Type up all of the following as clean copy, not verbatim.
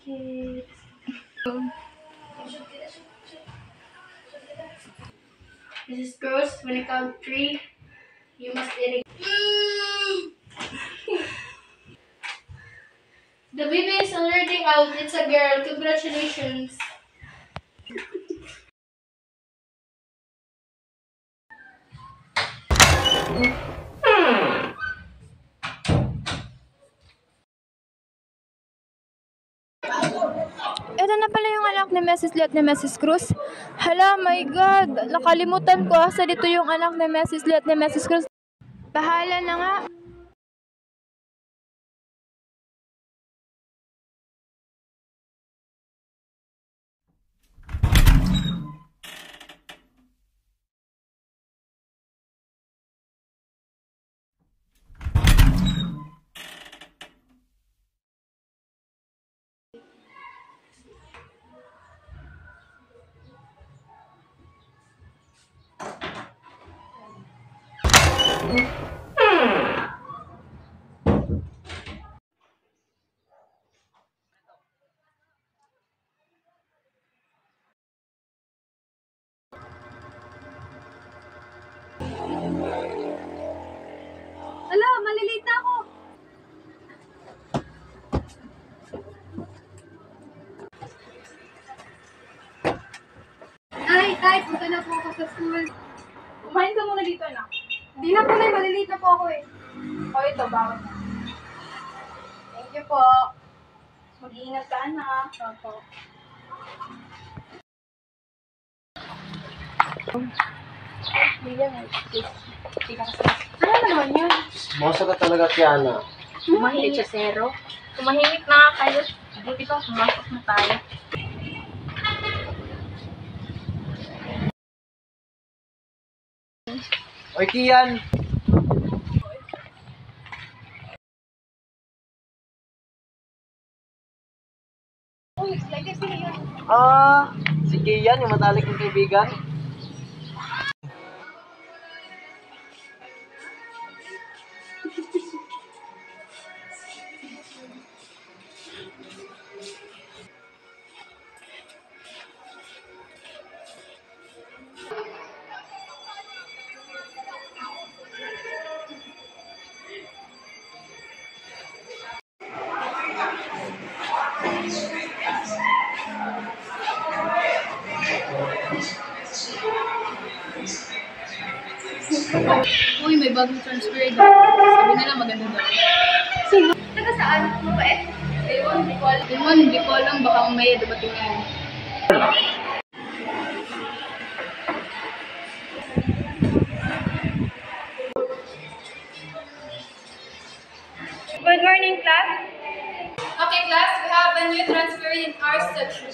Okay. Mrs. Gross, when I count 3, you must irrigate. The baby is alerting out. It's a girl. Congratulations. Ito na pala yung anak ni Mrs. Lee at ni Mrs. Cruz. Hala, my God! Nakalimutan ko. Asa dito yung anak ni Mrs. Lee at ni Mrs. Cruz. Bahala na nga. Hala, malilate na ako. Tay, punta na po ako sa school. Kumain ka muna dito, anak. Hindi na po, Nay. Malilate na po ako eh. O, ito, bawal na. Thank you po. Mag-iingat ka, anak. Opo. Ano naman yun? Masa ka talaga, Tiana. Tumahimik sa zero. Tumahimik na nga kayo. Buti pa, pumasok na tayo. Oy, Kian! Uy, legacy yun. Si Kian, yung matalik ng kaibigan. Uy, may bagong transfer daw. Sabi nila maganda daw. Sino? Taga saan? Mabait? Ewan, hindi ko alam. Ewan, hindi ko alam. Baka mamaya dumating yan. Good morning, class. Okay, class, we have a new transfer in our section.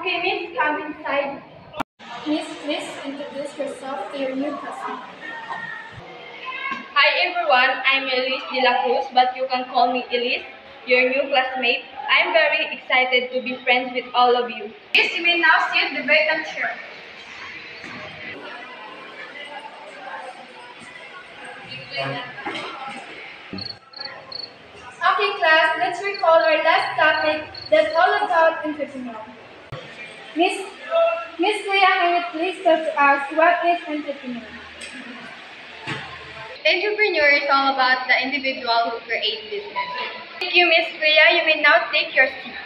Okay, Miss, come inside. Miss, please introduce yourself to your new classmate. Hi everyone, I'm Elise De La Cruz, but you can call me Elise, your new classmate. I'm very excited to be friends with all of you. Miss, you may now sit the vacant chair. Okay, class, let's recall our last topic that's all about entrepreneur. Miss Priya, can you please tell us what is entrepreneur? Entrepreneur is all about the individual who create business. Thank you, Miss Priya. You may now take your seat.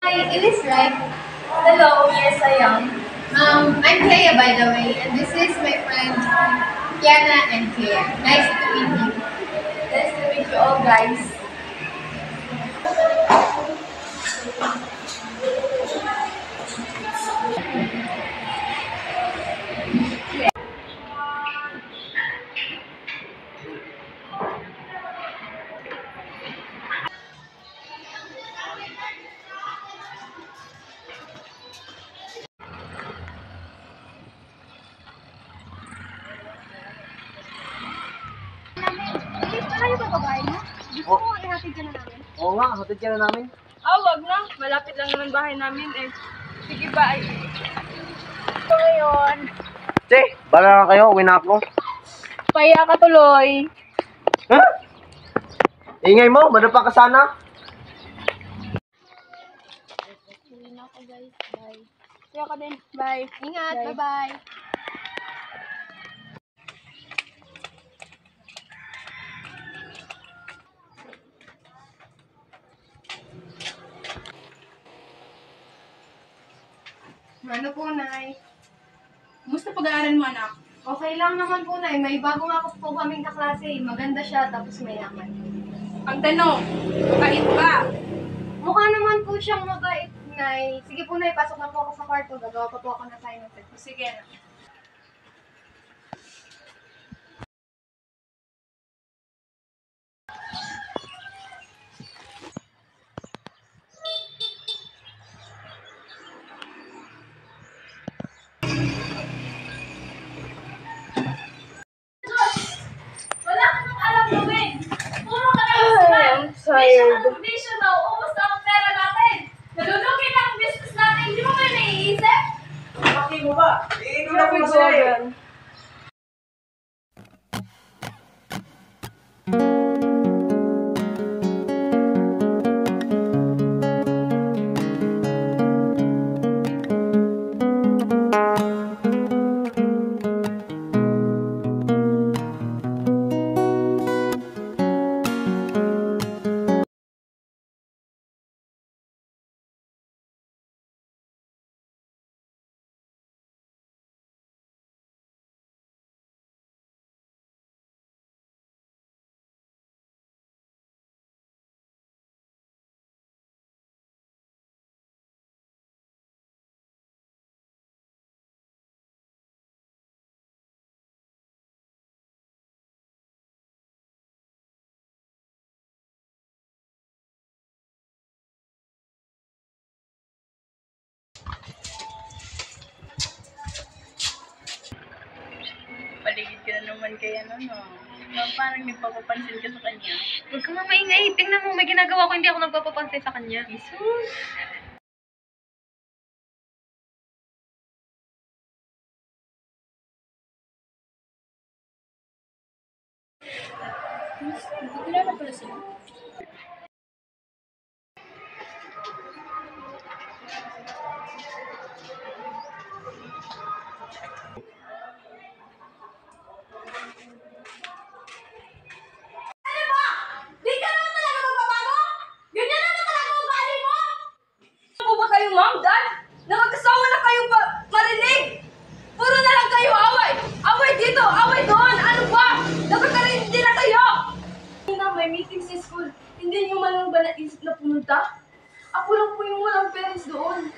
Hi, it is right. Hello, yes I am. I'm Clea, by the way, and this is my friend Kiana and Claire. Nice to meet you. Nice to meet you all, guys. ba bahay mo? Gusto mo ihatid ka na namin? Oo nga, hatid ka na namin. Wag na. Malapit lang naman bahay namin eh. Sige, bye. So ngayon, Che, bala na kayo, uwi na ako. Paya ka tuloy. Ha? Ingay mo, madapa ka sana. uwi na ako guys. Bye. Kaya ka din. Bye. Ingat. Bye-bye. Ano po, Nay? Kumusta pag-aaral mo, anak? Okay lang naman po, Nay. May bago nga po kaming kaklase. Maganda siya, tapos mayaman. Ang tanong, kahit ba? Mukha naman po siyang mabait, Nay. Sige po, Nay. Pasok na po ako sa kwarto. Gagawa pa po ako ng assignment. Sige na. Wala ka nang alam gawin. Puro ka na yung smile. Vision daw, ubos na ang pera natin. Nalulugi na ang business natin. Hindi mo ba yun naiisip? Paki mo ba? Iinom na po kasi. Paligid ka na naman kay ano, no? Parang nagpapapansin ka sa kanya. Huwag ka nga maingay. Tingnan mo, may ginagawa ko, hindi ako nagpapapansin sa kanya. Jesus! Kilala pala sila. Di ka naman talaga magbabago? Ganyan naman talaga ang ugali mo? Ano ba kayo, ma'am, dad? Nakakasawa na kayo marinig! Puro na lang kayo away! Away dito, away doon! Ano ba? Nakakarin din na kayo! Na may meeting sa school. Hindi niyo man lang ba naisip na pumunta? Ako lang po yung walang parents doon.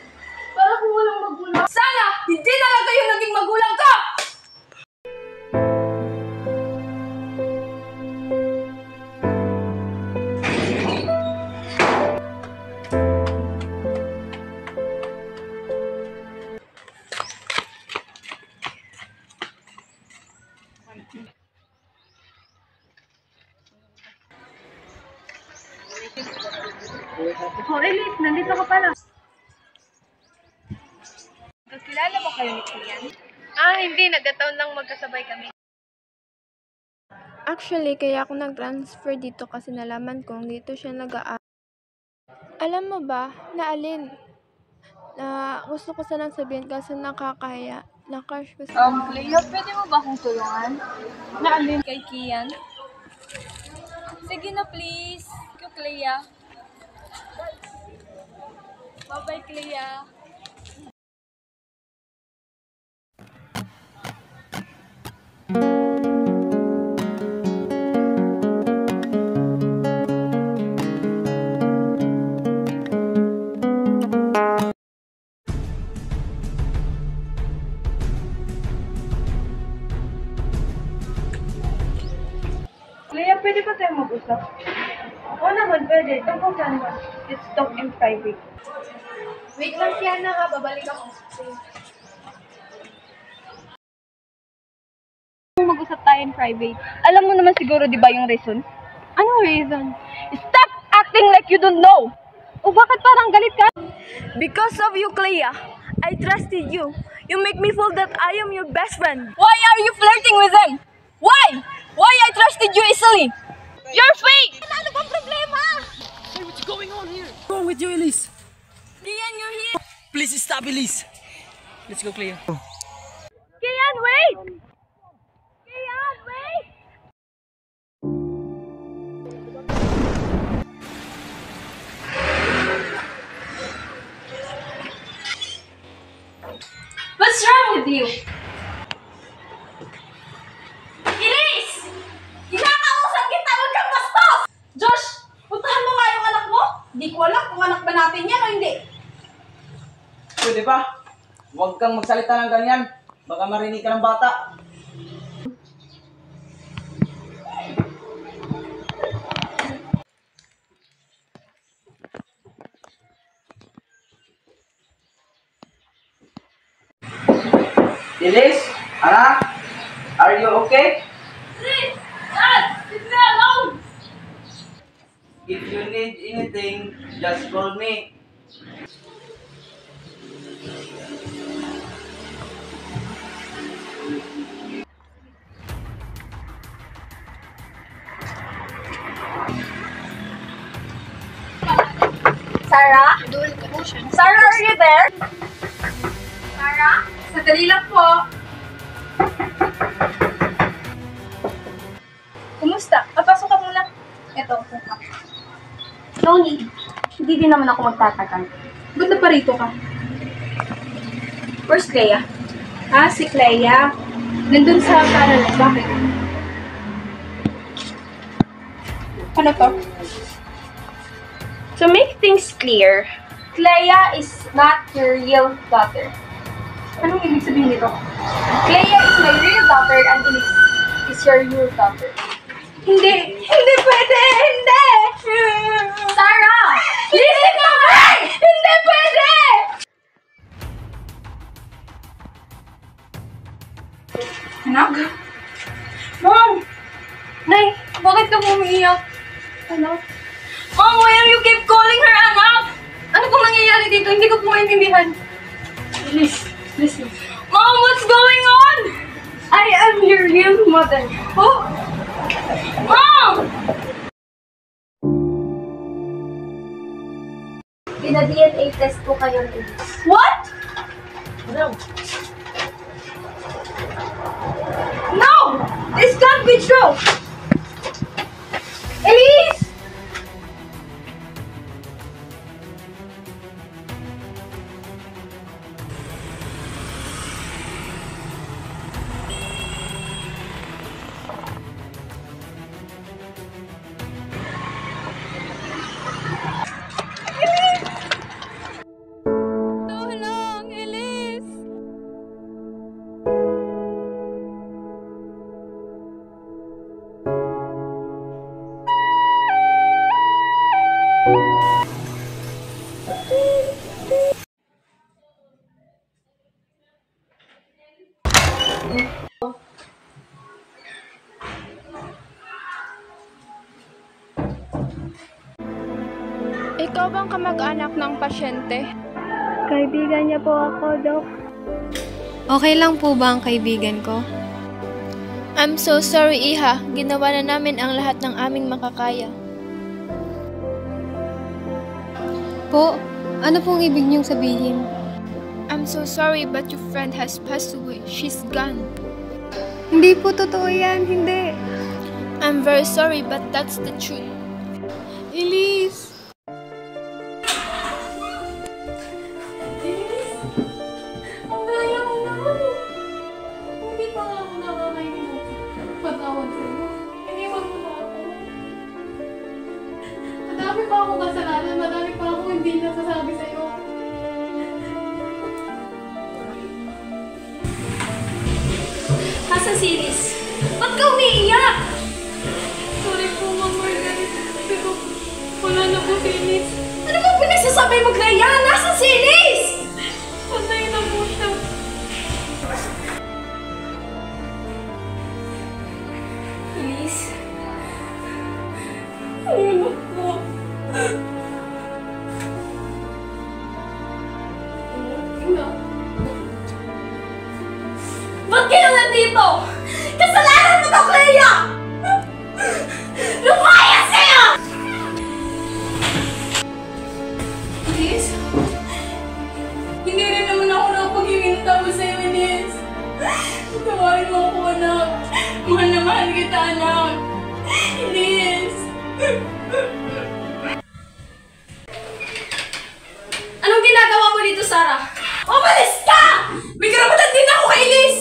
Para kung walang magulang. Sana, hindi na lang kayo naging magulang ka! Oh, Elise, nandito ka pala. Kakilala ba kayo ni Kian? Hindi. Nagkataon lang magkasabay kami. Actually, kaya ako nag-transfer dito kasi nalaman kong dito siya nag-aaral. Alam mo ba, na alin? Na gusto ko sanang sabihin kasi nakakahiya. Na-crush ko sa... Cleo, pwede mo ba akong tulungan? Naalin kay Kian? Sige na, please. Thank you, Clea. Bye-bye, Clea. Clea, pwede ba tayo mag-usap? Oo naman, pwede. Tungkol saan ba? Let's talk in private. Wait lang, Kiana ha. Babalik ako. Mag-usap tayo in private. Alam mo naman siguro, di ba, yung reason? Anong reason? Stop acting like you don't know! O bakit parang galit ka? Because of you, Clea, I trusted you. You make me feel that I am your best friend. Why are you flirting with him? Why? Why I trusted you easily? You're fake! Ano bang problema? What's going on here? What's wrong with you, Elise? Kian, you're here. Please stop, Elise. Let's go, Clea. Kian, wait! Kian, wait! What's wrong with you? Elise! Kinakausap kita, huwag kang bastos! Josh, puntahan mo nga yung anak mo. Di ko alam kung anak ba natin yan o hindi. Pwede ba? Huwag kang magsalita ng ganyan. Baka marinig ka ng bata. Elise? Anak? Are you okay? Please! Dad! Leave me alone! If you need anything, just call me. Sarah? Sarah, are you there? Sarah, sandali lang po. Kumusta? Papasok ka muna. Ito, ka. No need. Hindi din naman ako magtatagal. Ba't na parito ka? Where's Clea? Ah, si Clea. Nandun sa parallel. Bakit? Ano to? To make things clear, Clea is not your real daughter. Anong ibig sabihin nito? Clea is my real daughter and Elise is your real daughter. Hindi! Hindi pwede! Hindi! Sarah! Listen mo! Hindi pwede! Anak? Mom! Nay, bakit ka umiiyak? Anak? Mom, why are you keep calling her anak? Ano pong nangyayari dito? Hindi ko po maintindihan. Please, listen. Mom, what's going on? I am your real mother. Oh! Mom! Pina-DNA test po kayo, Elise. What? No. No! This can't be true! Elise! Tulong, Elise! Ikaw bang kamag-anak ng pasyente? Kaibigan niya po ako, Dok. Okay lang po ba ang kaibigan ko? I'm so sorry, Iha. Ginawa na namin ang lahat ng aming makakaya. Po, ano pong ibig niyong sabihin? I'm so sorry, but your friend has passed away. She's gone. Hindi po totoo yan, hindi. I'm very sorry, but that's the truth. Elise! Ang daya mo naman. Hindi pa nga ako nakakainin. Patawad sa'yo. Iniwan mo na ako. Madami pa akong kasalanan. Madami pa akong hindi nasasabi sa'yo. Nasaan si Elise? Ba't ka umiiyak? Sorry po, Ma'am Margaret. Pero wala na po si Elise. Ano bang pinagsasabi mo, Clea? Nasaan si Elise? Patay na po siya. Elise? Anak ko. Ina. Ba't kayo nandito? Kasalanan mo to, Clea! Lumayas kayo! Liz? Hindi rin naman ako nakapag-iminta mo sa'yo, Liz. Tawarin mo ako, anak. Mahal na mahal kita, anak. Liz. Anong ginagawa mo dito, Sarah? Umalis ka! May karapatan din ako kay Liz!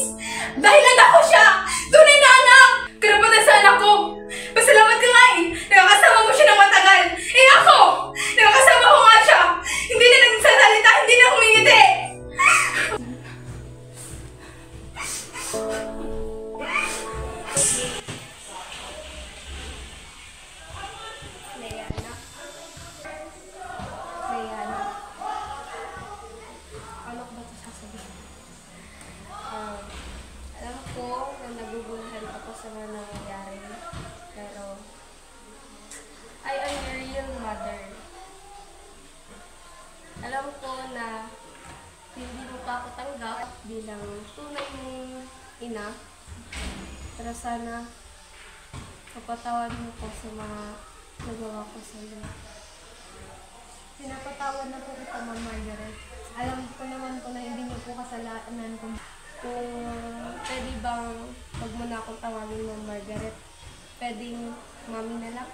Dahil anak ko siya! Tunay na anak! Karapatan sa anak ko! Pasalamat ka nga eh! Nakakasama mo siya ng matagal! Eh ako! Nakakasama ko nga siya! Hindi na nagsasalita, hindi na humingiti! Ano ko ba ito sasabihin? Alam ko na naguguluhan ako sa mga nangyayari. Pero, I am your real mother. Alam ko na hindi mo pa ako tanggap bilang tunay mong ina. Pero sana, kapatawad mo ko sa mga nagawa ko sa iyo. Pinapatawad na po kita, Ma'am Margaret. Alam ko naman po na hindi niyo po kasalanan kung pwede bang wag mo na akong tawagin, Ma'am Margaret. Pwedeng mami na lang.